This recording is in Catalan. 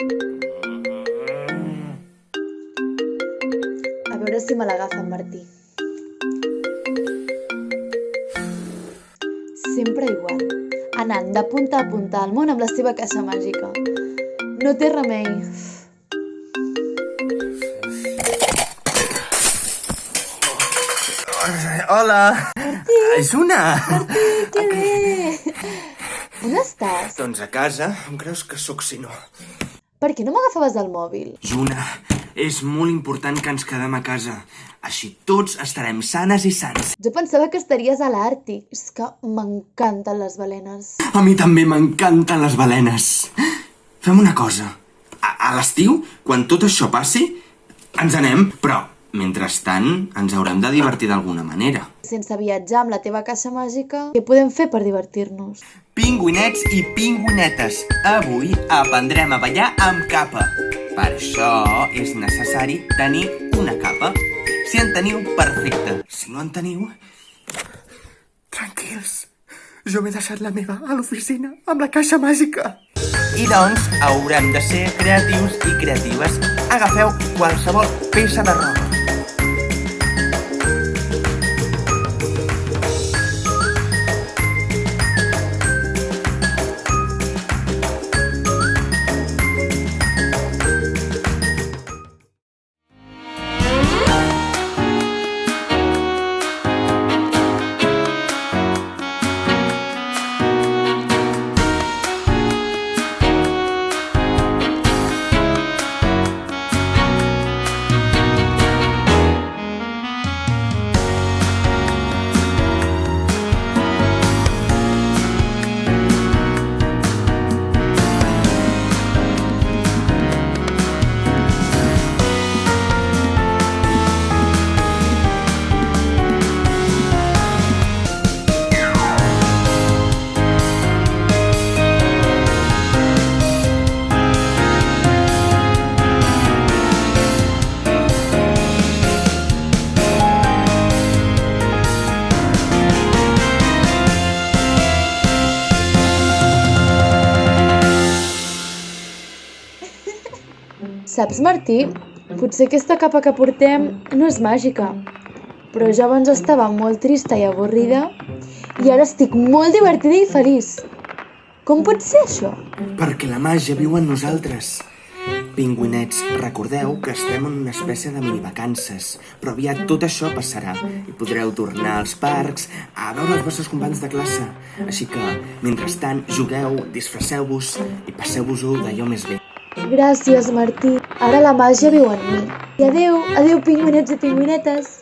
A veure si me l'agafa en Martí. Sempre igual, anant de punta a punta al món amb la seva caixa màgica. No té remei. Hola! Martí! Aizuna! Martí, que bé! On estàs? Doncs a casa, on creus que sóc si no? Per què no m'agafaves el mòbil? Juna, és molt important que ens quedem a casa. Així tots estarem sanes i sants. Jo pensava que estaries a l'Àrtic. És que m'encanten les balenes. A mi també m'encanten les balenes. Fem una cosa. A l'estiu, quan tot això passi, ens anem, però mentrestant ens haurem de divertir d'alguna manera. Sense viatjar amb la teva caixa màgica, què podem fer per divertir-nos? Pingüinets i pingüinetes, avui aprendrem a ballar amb capa. Per això és necessari tenir una capa. Si en teniu, perfecte. Si no en teniu... Tranquils, jo m'he deixat la meva a l'oficina amb la caixa màgica. I doncs haurem de ser creatius i creatives. Agafeu qualsevol peça de roba. Saps, Martí? Potser aquesta capa que portem no és màgica, però jo abans estava molt trista i avorrida i ara estic molt divertida i feliç. Com pot ser això? Perquè la màgia viu en nosaltres. Pingüinets, recordeu que estem en una espècie de minivacances, però aviat tot això passarà i podreu tornar als parcs a veure els vostres companys de classe. Així que, mentrestant, jugueu, disfresseu-vos i passeu-vos-ho d'allò més bé. Gràcies, Martí. Ara la màgia viu en mi. I adeu, adeu, pingüinets i pingüinetes.